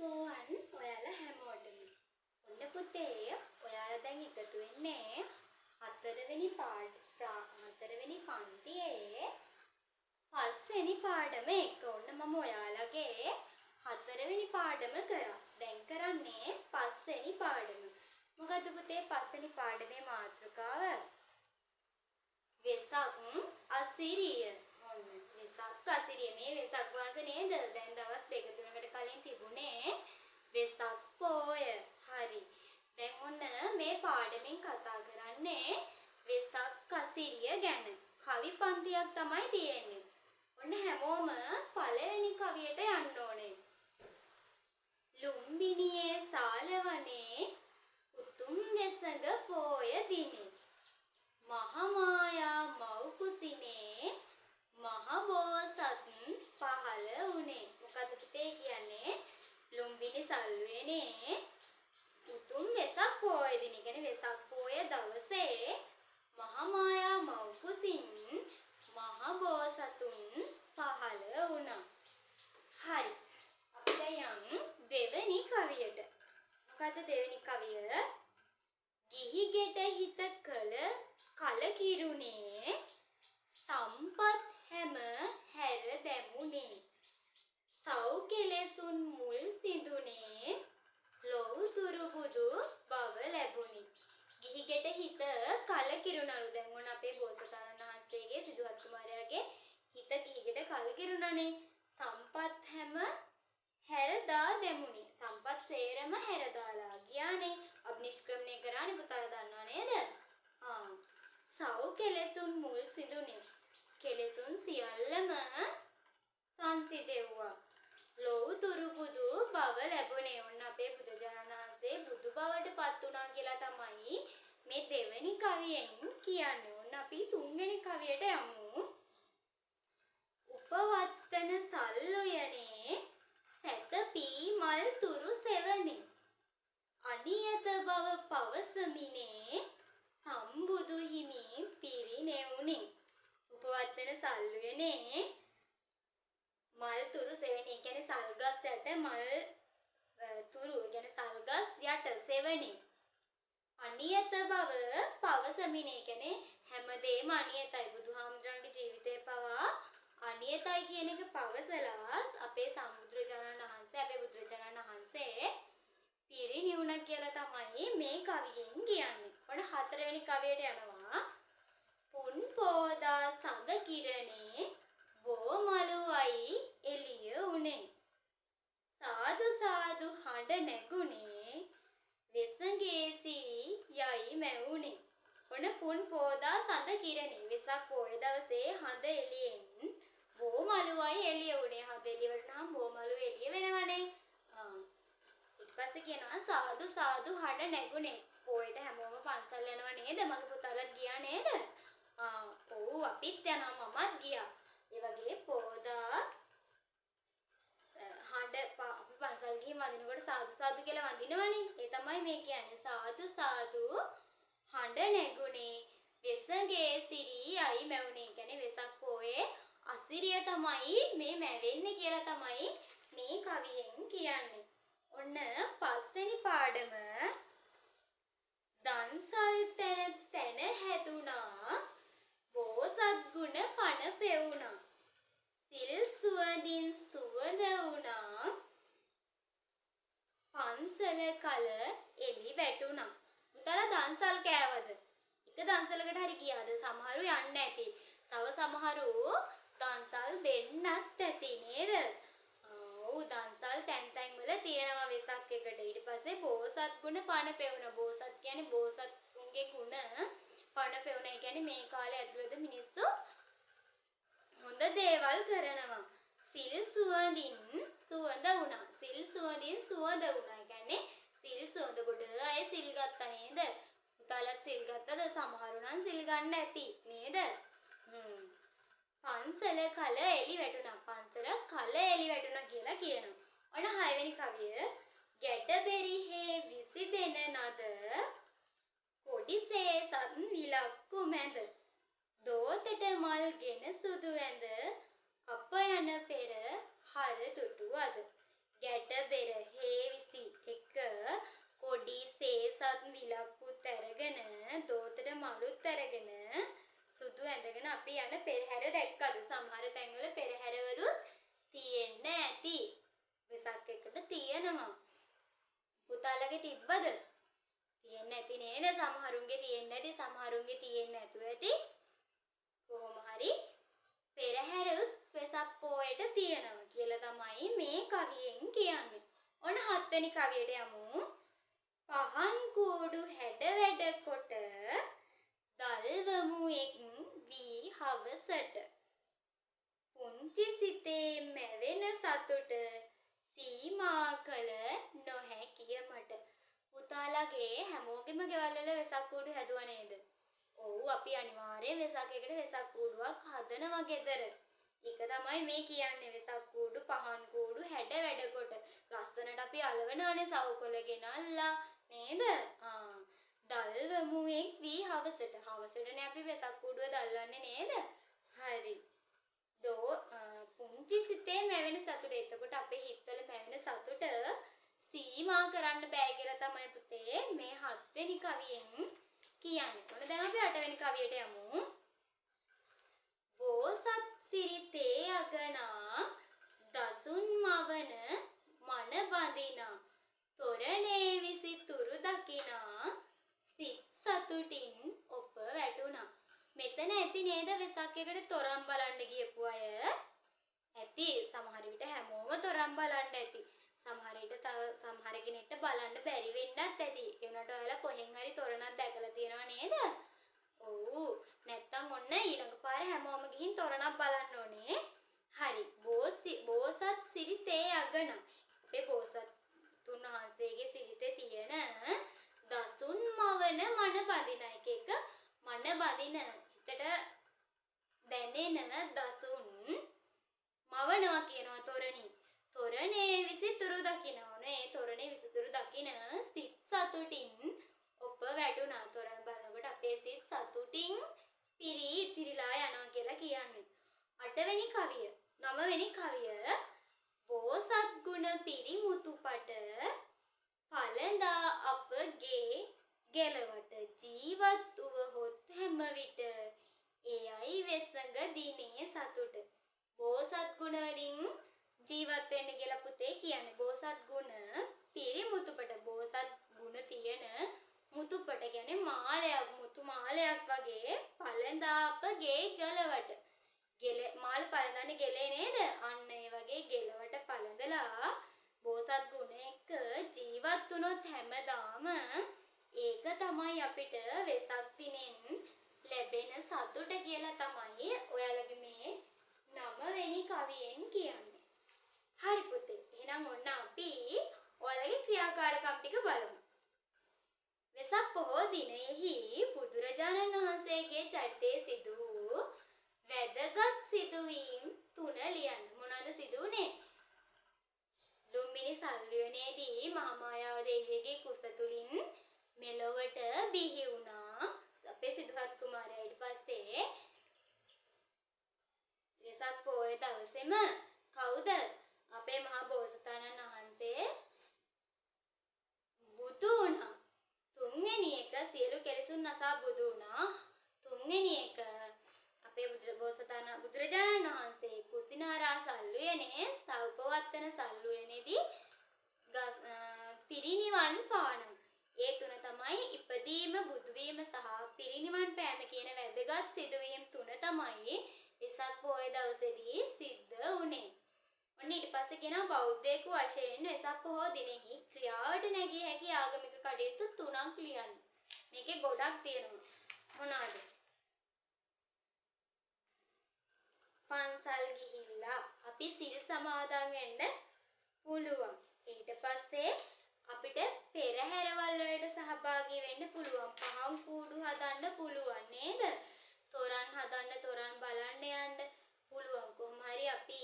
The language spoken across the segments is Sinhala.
අයිබෝවන් ඔයාලා හැමෝටම. ඔන්න පුතේ ඔයාලා දැන් එකතු වෙන්නේ හතරවෙනි පන්තියේ පස්වෙනි පාඩම එක. ඔන්න මම ඔයාලගේ හතරවෙනි පාඩම කරා. දැන් කරන්නේ පස්වෙනි පාඩම. මොකද පුතේ පස්වෙනි පාඩමේ මාතෘකාව? වෙසක් අසිරිය. ඔන්න වෙසක් අසිරිය. මේ වෙසක් මාස නේද? දැන් දවස් 2-3කට කලින් තිබුණේ වෙසක් පෝය. හරි. දැන් ඔන්න මේ පාඩමෙන් කතා කරන්නේ වෙසක් අසිරිය ගැන. කවි පන්තියක් තමයි තියෙන්නේ. ඔන්න හැමෝම පළවෙනි කවියට යන්න ඕනේ. ලුම්බිනියේ සාලවනේ උතුම් වෙසඟ පෝය දිනේ මහමායා මව් කුසිනේ මහ බෝසත් පහළ වුණේ. මොකද පුතේ කියන්නේ ලුම්බිනි සල්ුවේනේ උතුම් වෙසක් පෝය දිනේ. කියන්නේ වෙසක් පෝය දවසේ මහමායා මව් කුසින් මහ බෝසතුන් පහළ වුණා. හරි. අපි දැන් දෙවෙනි කවියට. මොකද දෙවෙනි කවිය? ගිහි ගෙට හිත කලකිරුණේ සම්පත් හැම හැර දැමුනේ සව් කෙලෙසුන් මුල් සිඳුනේ ලොව්තුරු බුදු බව ලැබුණේ. ගිහි ගෙට හිත කලකිරුණලු. දැන් මොන අපේ බෝසතාණන් වහන්සේගේ සිදුහත් කුමාරයාගේ හිත ගිහි ගෙට කලකිරුණනේ. සම්පත් හැම හැරදා දැමුනේ. සම්පත් සේරම හැරදාලා ගියානේ. අභිනිෂ්ක්‍රමණය කරානේ පුතාලා දන්නා නේද? සව් කෙලෙසුන් මුල් සිඳුනේ. කෙලෙසුන් සියල්ලම සංසිඳෙව්වා. ලොව්තුරු බුදු බව ලැබුණේ. ඔන්න අපේ බුදුජානක වහන්සේ බුදු බවට පත් වුණා කියලා තමයි මේ දෙවෙනි කවියෙන් කියන්නේ. ඔන්න අපි තුන්වෙනි කවියට යමු. උපවත්තන සල්ලුයනේ සැතපී මල් තුරු සෙවනේ අනියත බව පවසමිනේ සම්බුදු හිමි පිරිනෙවුනේ. උපවත්තන සල්ුවනේ මල් තුරු සෙවනේ. කියන්නේ සල්ගස් යට මල් තුරු. කියන්නේ සල්ගස් යට සෙවනේ. අනියත බව පවසමිනේ. කියන්නේ හැමදේම අනියතයි. බුදුහාමුදුරන්ගේ ජීවිතේ පවා අනියතයි කියන එක පවසලා අපේ සම්බුදුරජාණන් වහන්සේ පිරිනිවුණා කියලා තමයි මේ කවියෙන් කියන්නේ. ඔන්න හතරවෙනි කවියට යනවා. පුන් පෝදා සඳ කිරණේ බෝ මලුවයි එළිය උනේ සාදු සාදු හඬ නැගුනේ වෙසඟේ සිරි යයි මැවුනේ. ඔන්න පුන් පෝදා සඳ කිරණේ වෙසක් පොය දවසේ හඳ එළියෙන් බෝ මලුවයි එළිය උනේ. හඳ එළිය වටනහම බෝ මලුව එළිය වෙනවනේ. ඊට පස්සේ කියනවා සාදු සාදු හඬ නැගුනේ. පොයට හැමෝම පන්සල් යනවා නේද? මගේ පුතාලත් ගියා නේද? ඔව් අපිත් යනවා, මමත් ගියා. ඒ වගේ පොදා හඬ අපි පන්සල් ගිහින් වඳිනකොට සාදු සාදු කියලා වඳිනවනේ. ඒ තමයි මේ කියන්නේ. සාදු සාදු හඬ නැගුනේ වෙසඟේ සිරි යයි මැවුනේ. කියන්නේ වෙසක් පොයේ අසිරිය තමයි මේ මැවෙන්නේ කියලා තමයි මේ කවියෙන් කියන්නේ. ඔන්න පස්වෙනි පාඩම දන්සල් තැන හැදුනා බෝසත් ගුණ පණ පෙවුනා සිල් සුවඳින් සුවඳ වුණා පන්සල කල එලි වැටුණා. පුතාලා දන්සල් කෑවද? එක දන්සලකට හරි ගියාද? සමහරු යන්නේ නැති. තව සමහරු දන්සල් දෙන්නත් ඇති නේද? ඔව් දන්සල් තැන් වල තියෙනවා වෙසක් එකට. ඊට පස්සේ බෝසත් ගුණ පණ පෙවුණා. බෝසත් කියන්නේ බෝසත්තුන්ගේ ගුණ පණ පෙවුණා. කියන්නේ මේ කාලේ ඇතුළත මිනිස්සු හොඳ දේවල් කරනවා. සිල් සුවඳින් සුවඳ වුණා. සිල් සුවඳින් සුවඳ වුණා. කියන්නේ සිල් සුවඳ කොට අය සිල් ගත්තා නේද? පුතාලත් සිල් ගත්තද? සමහරු නම් සිල් ගන්න ඇති නේද? පන්සල කල එලි වැටුණා. පන්සල කල එලි වැටුණා කියලා කියනවා. ඔන්න 6 වෙනි කවිය. ගැටබෙරිහේ විසිදෙන නද කොඩිසේ සත් විලක්කු මැද දෝතට මල් ගෙන සුදු ඇඳ අප යන පෙර හර දුටු අද. ගැටබෙරහේ පුතාලගේ තිබ්බද? තියෙන්නේ නැති නේද? සමහරුන්ගේ තියෙන්නේ නැති, සමහරුන්ගේ තියෙන්නේ නැතුව ඇති. කොහොම හරි පෙරහැරුත් වෙසක් පොයට තියෙනවා කියලා තමයි මේ කවියෙන් කියන්නේ. ඔන්න 7 වෙනි කවියට යමු. පහන් කූඩු හැඩ වැඩ කොට දල්වමු එක් වී හවසට. පුංචි සිතේ මැවෙන සතුට සීමා කළ නොහැකිය මට. පුතාලගේ හැමෝගෙම ගෙවල් වල වෙසක් කූඩු හැදුවා නේද? ඔව් අපි අනිවාර්යයෙන් වෙසක් එකට වෙසක් කූඩුවක් හදනවා ගෙදර. ඒක තමයි මේ කියන්නේ වෙසක් කූඩු පහන් කූඩු හැඩ වැඩ කොට. ලස්සනට අපි අලවනවානේ සවුකොළ ගෙනල්ලා නේද? දල්වමු එක් වී හවසට. හවසටනේ අපි වෙසක් කූඩුව දල්වන්නේ නේද? හරි. පුංචි සිතේ මැවෙන සතුට. එතකොට අපේ හිතවල මැවෙන සතුට සීමා කරන්න බෑ කියලා තමයි පුතේ මේ 7 වෙනි කවියෙන් කියන්නේ. ඔන්න දැන් අපි 8 වෙනි කවියට යමු. බෝසත් සිරිතේ අගනා දසුන් මවන මන බඳිනා තොරණේ විසිතුරු දකිනා සිත් සතුටින් ඔප වැටුණා. මෙතන ඇති නේද වෙසක් එකට තොරන් බලන්න ගියපු අය? ඇති. සමහර විට හැමෝම තොරන් බලන්න ඇති. සමහර විට සමහර කෙනෙක්ට බලන්න බැරි වෙන්නත් ඇති. ඒ උනට ඔයාලා කොහෙන් හරි තොරණක් දැකලා තියෙනව නේද? ඔව්. නැත්තම් ඔන්න ඊළඟ පාර හැමෝම ගිහින් තොරණක් බලන්න ඕනේ. හරි. බෝසත් සිරිතේ අගන. අපේ බෝසත් තුන් වහන්සේගේ සිරිතේ තියෙන දසුන් මවන මන බඳින එක මන බඳින හිතට දැනෙන දසුන් මවනවා කියනවා තොරණි. තොරණේ විසිතුරු දකිනවනේ. තොරණේ විසිතුරු දකින සිත් සතුටින් ඔප වැටුණා. තොරණ බලනකොට අපේ සිත් සතුටින් පිරීතිරිලා යනවා කියලා කියන්නේ. 8 වෙනි කවිය. 9 වෙනි කවිය. බෝසත් ගුණ පිරිමුතුපට පළඳා අපගේ ගෙලවට ජීවත් වූහොත් හැම විට එයයි වෙසඟ දිනේ සතුට. බෝසත් ගුණ වලින් ජීවත් වෙන්න කියලා පුතේ කියන්නේ. බෝසත් ගුණ පිරිමුතුපට. බෝසත් ගුණ තියෙන මුතුපට කියන්නේ මාලයක්, මුතු මාලයක් වගේ පළඳා අපගේ ගෙලවට. මාළු පළඳන්නේ ගෙලේ නේද? අන්න ඒ වගේ ගෙලවට පළඳලා බෝසත් ගුණ එක්ක ජීවත් වුණොත් හැමදාම ඒක තමයි අපිට වෙසක් දිනෙන් ලැබෙන සතුට කියලා තමයි ඔයාලගේ මේ 9 වෙනි කවියෙන් කියන්නේ. හරි පුතේ. එහෙනම් ඔන්න අපි ඔයාලගේ ක්‍රියාකාරකම් ටික බලමු. වෙසක් පොහෝ දිනයෙහි බුදුරජාණන් වහන්සේගේ චරිතයේ සිදු වූ වැදගත් සිදුවීම් 3 ලියන්න. මොනවද සිදු වුනේ? ලුම්බිනි සල්වියනේදී මහාමායාව දේවියගේ කුස තුලින් මෙලොවට බිහි වුණා. අපේ සිදුහත් කුමාරයා ඊට පස්සේ වෙසක් පොහොය දවසේම කවුද? අපේ මහා බෝසතාණන් වහන්සේ බුදු වුණා. 3 වෙනි එක සියලු කෙලෙසුන් නසා බුදු වුණා. 3 වෙනි එක අපේ බුදුරජාණන් වහන්සේ කුසිනාරා සල්ුවනේ සෞපවත්තන සල්ුවනේදී පිරිනිවන් පාන. ඒ 3 තමයි ඉපදීම, බුදුවීම සහ පිරිනිවන් පෑම කියන වැදගත් සිදුවීම් 3 තමයි වෙසක් පොහොය දවසේදී සිද්ධ වුණේ. ඔන්න ඊට පස්සේ කියනවා බෞද්ධයෙකු වශයෙන් වෙසක් පොහොය දිනෙහි ක්‍රියාවට නැගී හැකි ආගමික කටයුතු 3ක් ලියන්න. මේකේ ගොඩක් තියෙනවා. මොනවාද? පන්සල් ගිහිල්ලා අපි සිල් සමාදන් වෙන්න පුළුවන්. ඊට පස්සේ අපිට පෙරහැරවල් වලට සහභාගී වෙන්න පුළුවන්. පහන් කූඩු හදන්න පුළුවන් නේද? තොරන් හදන්න, තොරන් බලන්න යන්න පුළුවන්. කොහොම හරි අපි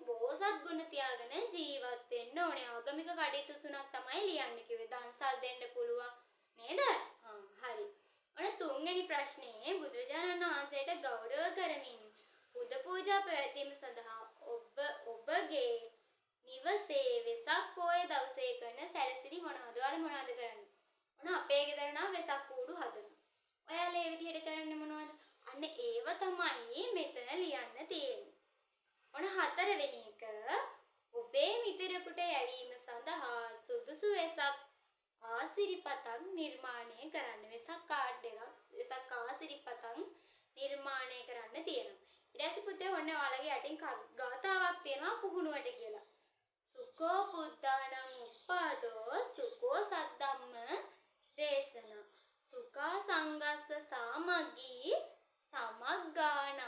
බෝසත් ගුණ තියාගෙන ජීවත් වෙන්න ඕනේ. ආගමික කටයුතු 3ක් තමයි ලියන්න කිව්වේ. දන්සල් දෙන්න පුළුවන් නේද? හරි. ඔන්න 3 වෙනි ප්‍රශ්නේ බුදුරජාණන් වහන්සේට ගෞරව කරමින් පුද පූජා පැවැත්වීම සඳහා ඔබගේ නිවසේ වෙසක් පොහොය දවසේ කරන සැලසිලි මොනවද? ඔයාලා මොනවද කරන්නේ? ඔන්න අපේ ගෙදර නම් වෙසක් කූඩු හදනවා. ඔයාලා ඒ විදිහට කරන්නේ මොනවද? අන්න ඒව තමයි මෙතන ලියන්න තියෙන්නේ. ඔන්න 4 වෙනි එක ඔබේ මිතුරෙකුට යැවීම සඳහා සිරිපතක් නිර්මාණය කරන්න. වෙසක් කාඩ් එකක් වෙසක් සිරිපතක් නිර්මාණය කරන්න තියෙනවා. ඊට පස්සේ පුතේ ඔන්න ඔයාලගේ යටින් ගාතාවක් තියෙනවා පුහුණුවට කියලා. සුකෝ බුද්ධානං උප්පාදෝ සුකෝ සද්ධම්ම දේශනා. සුඛා සංගස්ස සාමග්ගී සමග්ගානං